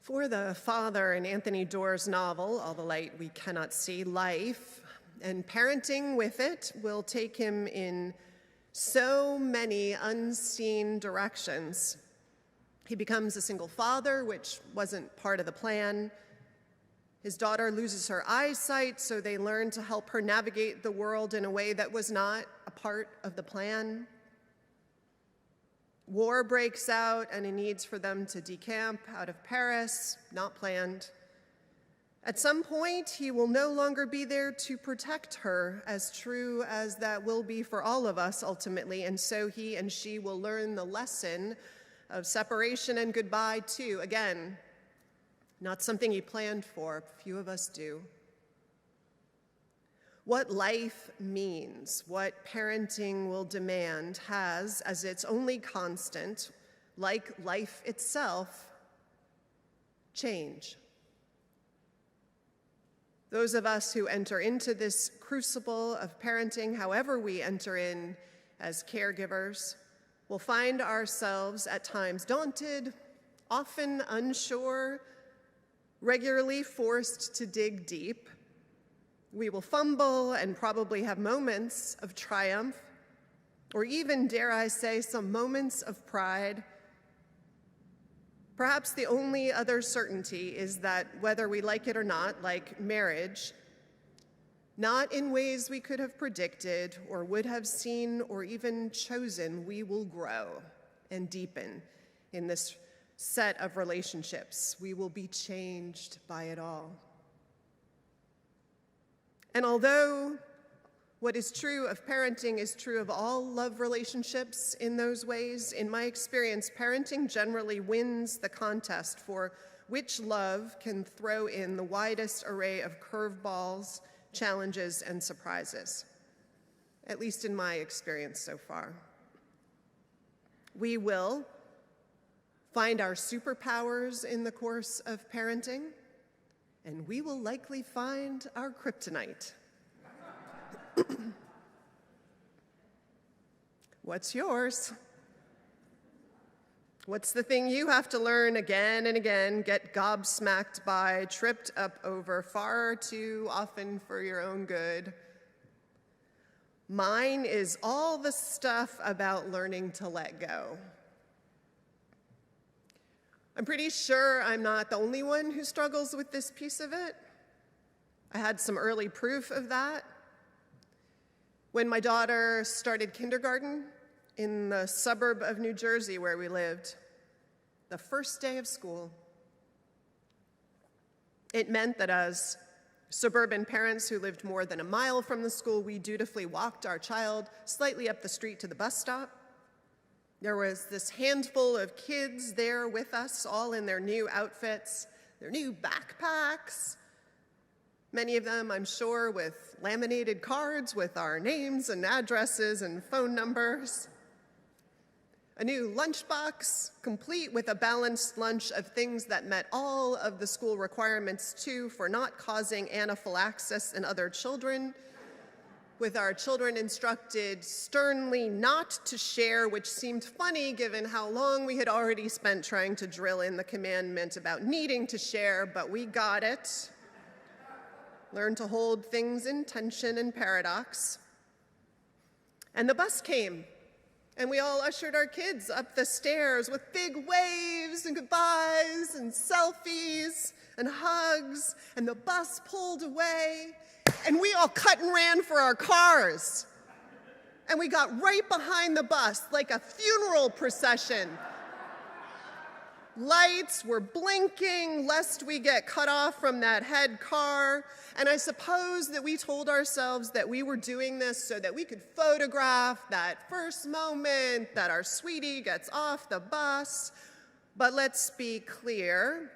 For the father in Anthony Doerr's novel, All the Light We Cannot See, life and parenting with it will take him in so many unseen directions. He becomes a single father, which wasn't part of the plan. His daughter loses her eyesight, so they learn to help her navigate the world in a way that was not a part of the plan. War breaks out, and he needs for them to decamp out of Paris, not planned. At some point, he will no longer be there to protect her, as true as that will be for all of us ultimately, and so he and she will learn the lesson of separation and goodbye too. Again, not something he planned for, few of us do. What life means, what parenting will demand, has as its only constant, like life itself, change. Those of us who enter into this crucible of parenting, however we enter in as caregivers, will find ourselves at times daunted, often unsure, regularly forced to dig deep. We will fumble and probably have moments of triumph, or even, dare I say, some moments of pride. Perhaps the only other certainty is that whether we like it or not, like marriage, not in ways we could have predicted or would have seen or even chosen, we will grow and deepen in this set of relationships. We will be changed by it all. And although what is true of parenting is true of all love relationships in those ways, in my experience, parenting generally wins the contest for which love can throw in the widest array of curveballs, challenges, and surprises, at least in my experience so far. We will find our superpowers in the course of parenting, and we will likely find our kryptonite. What's yours? What's the thing you have to learn again and again, get gobsmacked by, tripped up over far too often for your own good? Mine is all the stuff about learning to let go. I'm pretty sure I'm not the only one who struggles with this piece of it. I had some early proof of that when my daughter started kindergarten in the suburb of New Jersey where we lived, the first day of school. It meant that as suburban parents who lived more than a mile from the school, we dutifully walked our child slightly up the street to the bus stop. There was this handful of kids there with us, all in their new outfits, their new backpacks, many of them, I'm sure, with laminated cards with our names and addresses and phone numbers. A new lunchbox, complete with a balanced lunch of things that met all of the school requirements, too, for not causing anaphylaxis in other children, with our children instructed sternly not to share, which seemed funny given how long we had already spent trying to drill in the commandment about needing to share, but we got it. Learn to hold things in tension and paradox. And the bus came, and we all ushered our kids up the stairs with big waves and goodbyes and selfies and hugs, and the bus pulled away, and we all cut and ran for our cars. And we got right behind the bus like a funeral procession. Lights were blinking lest we get cut off from that head car. And I suppose that we told ourselves that we were doing this so that we could photograph that first moment that our sweetie gets off the bus. But let's be clear.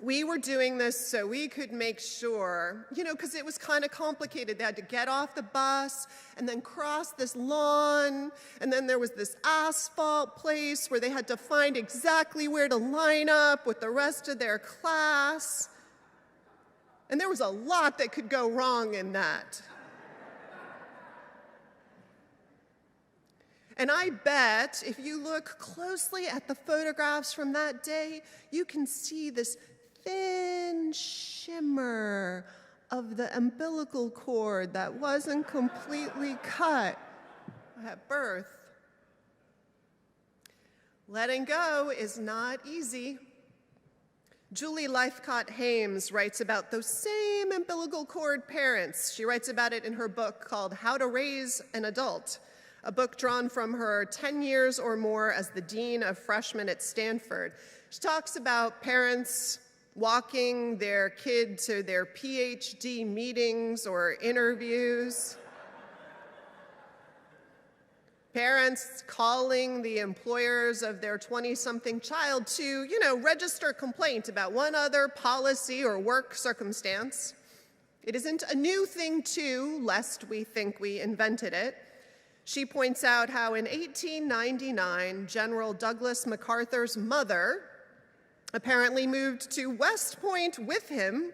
We were doing this so we could make sure, because it was kind of complicated. They had to get off the bus and then cross this lawn, and then there was this asphalt place where they had to find exactly where to line up with the rest of their class. And there was a lot that could go wrong in that. And I bet if you look closely at the photographs from that day, you can see this thin shimmer of the umbilical cord that wasn't completely cut at birth. Letting go is not easy. Julie Lythcott-Hames writes about those same umbilical cord parents. She writes about it in her book called How to Raise an Adult, a book drawn from her 10 years or more as the dean of freshmen at Stanford. She talks about parents walking their kid to their PhD meetings or interviews, parents calling the employers of their 20-something child to, register a complaint about one other policy or work circumstance. It isn't a new thing, too, lest we think we invented it. She points out how in 1899, General Douglas MacArthur's mother apparently moved to West Point with him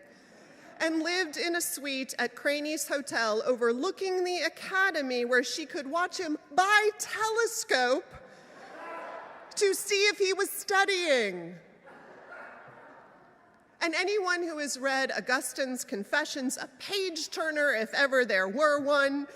and lived in a suite at Craney's Hotel overlooking the academy where she could watch him by telescope to see if he was studying. And anyone who has read Augustine's Confessions, a page-turner if ever there were one,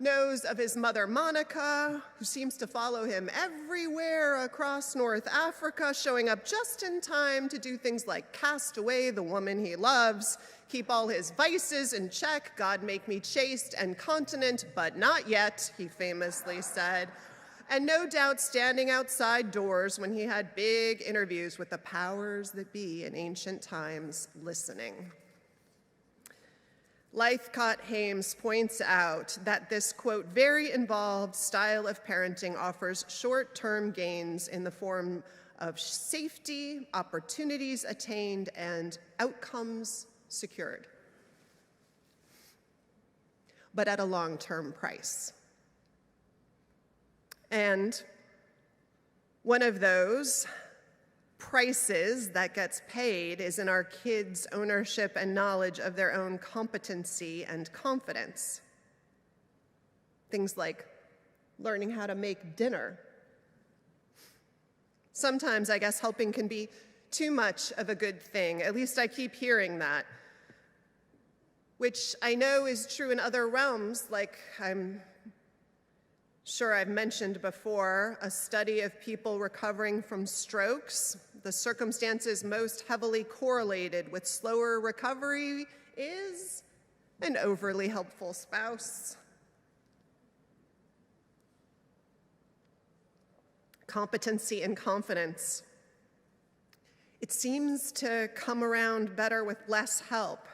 knows of his mother Monica, who seems to follow him everywhere across North Africa, showing up just in time to do things like cast away the woman he loves, keep all his vices in check, God make me chaste and continent, but not yet, he famously said, and no doubt standing outside doors when he had big interviews with the powers that be in ancient times, listening. Lythcott-Hames points out that this, quote, very involved style of parenting offers short-term gains in the form of safety, opportunities attained, and outcomes secured, but at a long-term price. And one of those prices that gets paid is in our kids' ownership and knowledge of their own competency and confidence. Things like learning how to make dinner. Sometimes, I guess, helping can be too much of a good thing. At least I keep hearing that, which I know is true in other realms, like I'm sure I've mentioned before, a study of people recovering from strokes. The circumstances most heavily correlated with slower recovery is an overly helpful spouse. Competency and confidence. It seems to come around better with less help.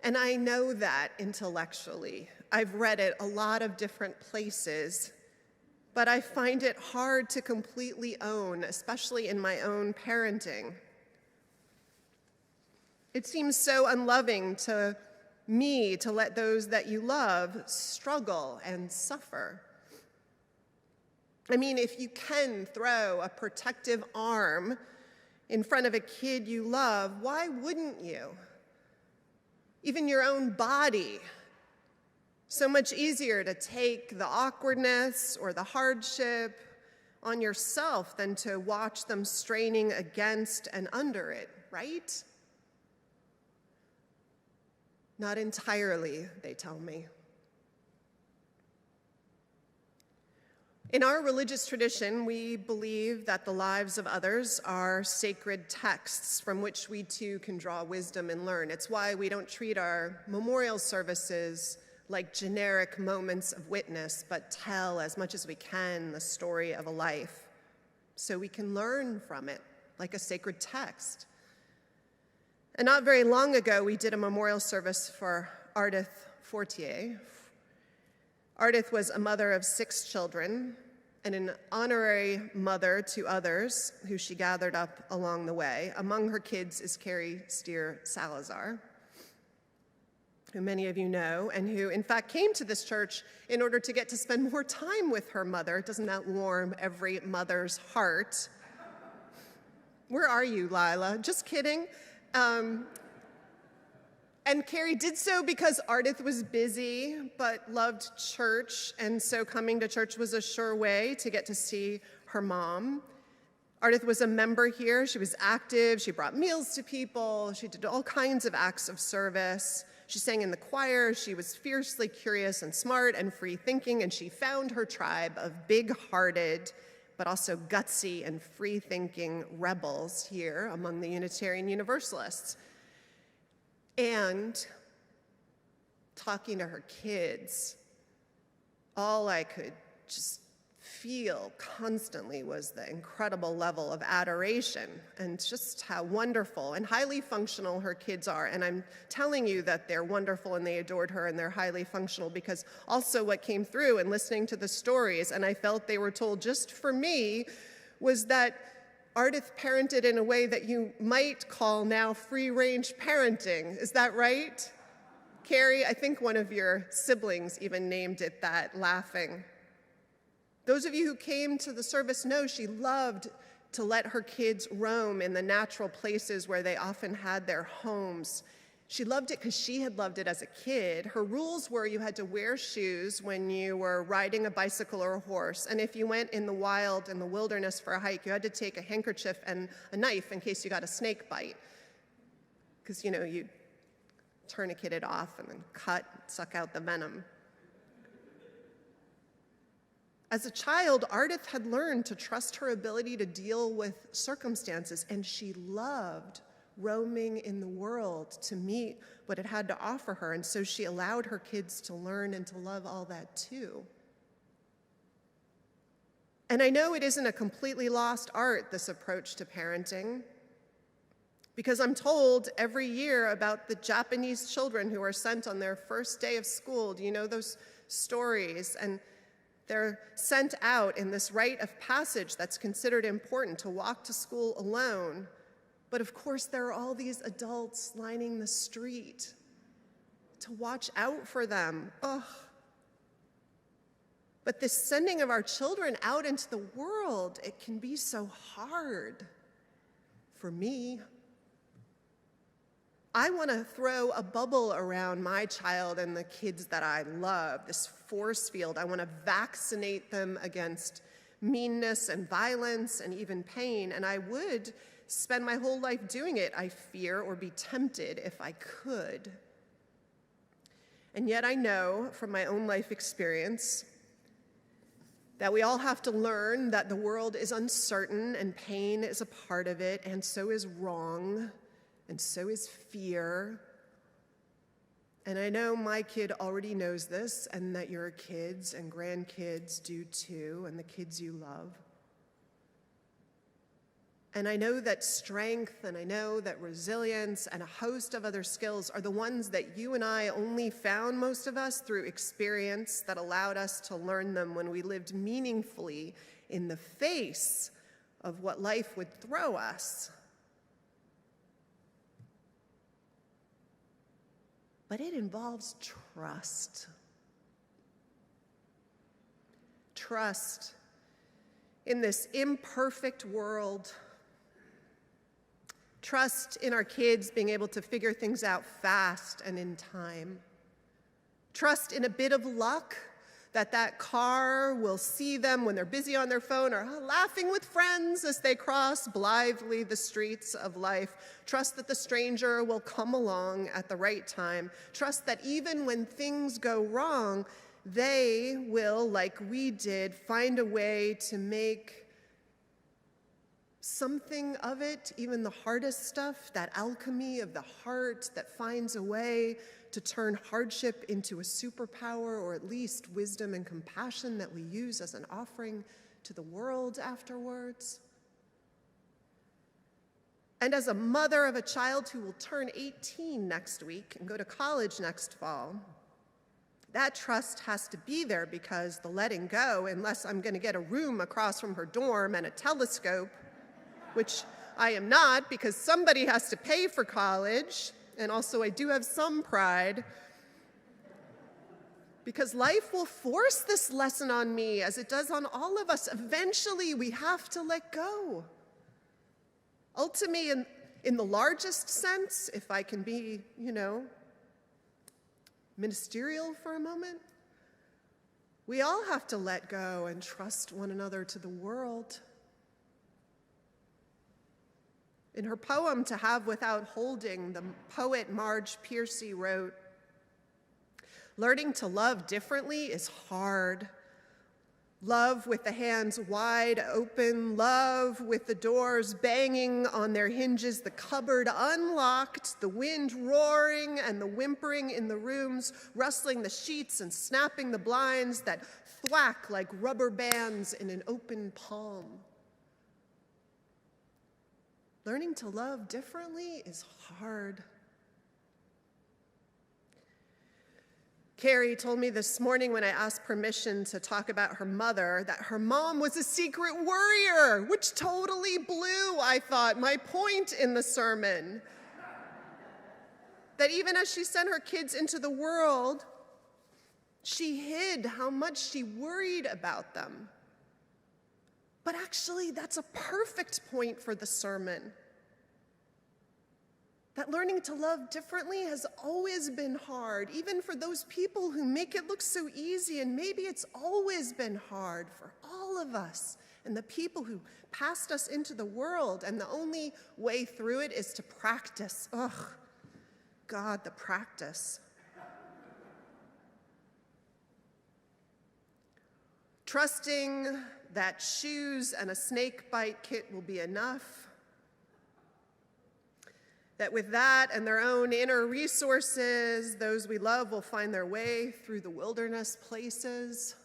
And I know that intellectually. I've read it a lot of different places, but I find it hard to completely own, especially in my own parenting. It seems so unloving to me to let those that you love struggle and suffer. I mean, if you can throw a protective arm in front of a kid you love, why wouldn't you? Even your own body. So much easier to take the awkwardness or the hardship on yourself than to watch them straining against and under it, right? Not entirely, they tell me. In our religious tradition, we believe that the lives of others are sacred texts from which we too can draw wisdom and learn. It's why we don't treat our memorial services like generic moments of witness, but tell as much as we can the story of a life so we can learn from it like a sacred text. And not very long ago, we did a memorial service for Ardith Fortier. Ardith was a mother of 6 children and an honorary mother to others who she gathered up along the way. Among her kids is Carrie Steer Salazar, who many of you know, and who in fact came to this church in order to get to spend more time with her mother. Doesn't that warm every mother's heart? Where are you, Lila? Just kidding. And And Carrie did so because Ardith was busy, but loved church, and so coming to church was a sure way to get to see her mom. Ardith was a member here. She was active. She brought meals to people. She did all kinds of acts of service. She sang in the choir. She was fiercely curious and smart and free-thinking, and she found her tribe of big-hearted, but also gutsy and free-thinking rebels here among the Unitarian Universalists. And talking to her kids, all I could just feel constantly was the incredible level of adoration and just how wonderful and highly functional her kids are. And I'm telling you that they're wonderful and they adored her and they're highly functional because also what came through and listening to the stories, and I felt they were told just for me, was that Ardith parented in a way that you might call now free-range parenting. Is that right? Carrie, I think one of your siblings even named it that, laughing. Those of you who came to the service know she loved to let her kids roam in the natural places where they often had their homes. She loved it because she had loved it as a kid. Her rules were you had to wear shoes when you were riding a bicycle or a horse, and if you went in the wild, in the wilderness for a hike, you had to take a handkerchief and a knife in case you got a snake bite. Because, you know, you'd tourniquet it off and then cut, suck out the venom. As a child, Ardith had learned to trust her ability to deal with circumstances, and she loved roaming in the world to meet what it had to offer her, and so she allowed her kids to learn and to love all that too. And I know it isn't a completely lost art, this approach to parenting, because I'm told every year about the Japanese children who are sent on their first day of school. Do you know those stories? And they're sent out in this rite of passage that's considered important, to walk to school alone. But of course, there are all these adults lining the street to watch out for them. Ugh. But this sending of our children out into the world, it can be so hard for me. I want to throw a bubble around my child and the kids that I love, this force field. I want to vaccinate them against meanness and violence and even pain, and I would spend my whole life doing it, I fear, or be tempted if I could. And yet I know from my own life experience that we all have to learn that the world is uncertain and pain is a part of it, and so is wrong, and so is fear. And I know my kid already knows this, and that your kids and grandkids do too, and the kids you love. And I know that strength, and I know that resilience, and a host of other skills are the ones that you and I only found, most of us, through experience that allowed us to learn them when we lived meaningfully in the face of what life would throw us. But it involves trust. Trust in this imperfect world. Trust in our kids being able to figure things out fast and in time. Trust in a bit of luck that car will see them when they're busy on their phone or laughing with friends as they cross blithely the streets of life. Trust that the stranger will come along at the right time. Trust that even when things go wrong, they will, like we did, find a way to make something of it, even the hardest stuff, that alchemy of the heart that finds a way to turn hardship into a superpower, or at least wisdom and compassion that we use as an offering to the world afterwards. And as a mother of a child who will turn 18 next week and go to college next fall, that trust has to be there, because the letting go, unless I'm going to get a room across from her dorm and a telescope, which I am not, because somebody has to pay for college, and also I do have some pride, because life will force this lesson on me, as it does on all of us. Eventually, we have to let go. Ultimately, in the largest sense, if I can be, ministerial for a moment. We all have to let go and trust one another to the world. In her poem, To Have Without Holding, the poet Marge Piercy wrote, "Learning to love differently is hard. Love with the hands wide open, love with the doors banging on their hinges, the cupboard unlocked, the wind roaring and the whimpering in the rooms, rustling the sheets and snapping the blinds that thwack like rubber bands in an open palm. Learning to love differently is hard." Carrie told me this morning when I asked permission to talk about her mother that her mom was a secret worrier, which totally blew, I thought, my point in the sermon. That even as she sent her kids into the world, she hid how much she worried about them. But actually, that's a perfect point for the sermon. That learning to love differently has always been hard, even for those people who make it look so easy, and maybe it's always been hard for all of us and the people who passed us into the world, and the only way through it is to practice. Ugh, God, the practice. Trusting that shoes and a snake bite kit will be enough. That with that and their own inner resources, those we love will find their way through the wilderness places.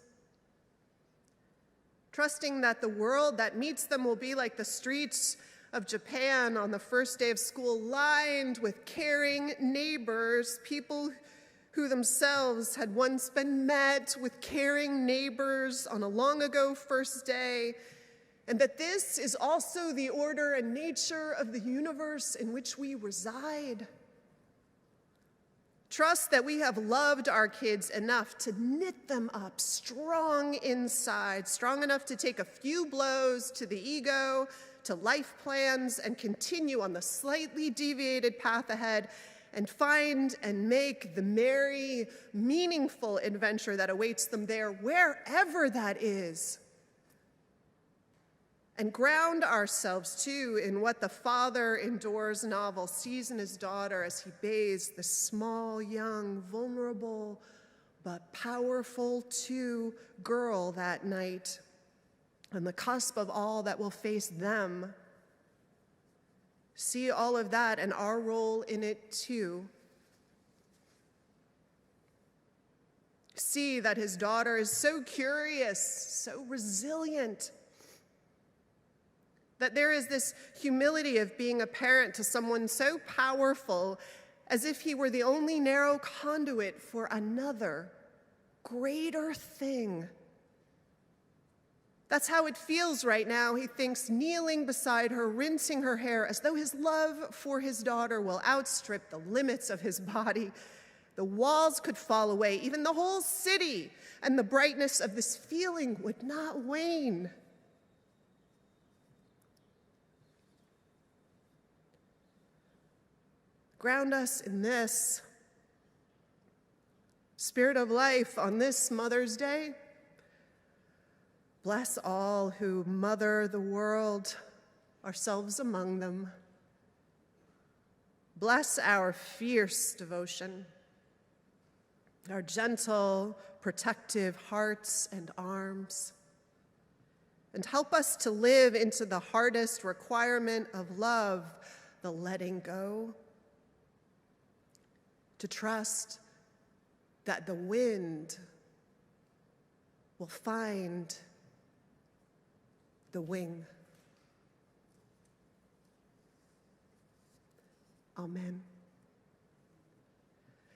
Trusting that the world that meets them will be like the streets of Japan on the first day of school, lined with caring neighbors, people who themselves had once been met with caring neighbors on a long ago first day, and that this is also the order and nature of the universe in which we reside. Trust that we have loved our kids enough to knit them up strong inside, strong enough to take a few blows to the ego, to life plans, and continue on the slightly deviated path ahead and find and make the merry, meaningful adventure that awaits them there, wherever that is. And ground ourselves, too, in what the father in Door's novel sees in his daughter as he bathes the small, young, vulnerable, but powerful, too, girl that night, on the cusp of all that will face them. See all of that and our role in it, too. See that his daughter is so curious, so resilient, that there is this humility of being a parent to someone so powerful, as if he were the only narrow conduit for another, greater thing. That's how it feels right now, he thinks, kneeling beside her, rinsing her hair, as though his love for his daughter will outstrip the limits of his body. The walls could fall away, even the whole city, and the brightness of this feeling would not wane. Ground us in this. Spirit of life, on this Mother's Day, bless all who mother the world, ourselves among them. Bless our fierce devotion, our gentle, protective hearts and arms, and help us to live into the hardest requirement of love, the letting go. To trust that the wind will find the wing. Amen.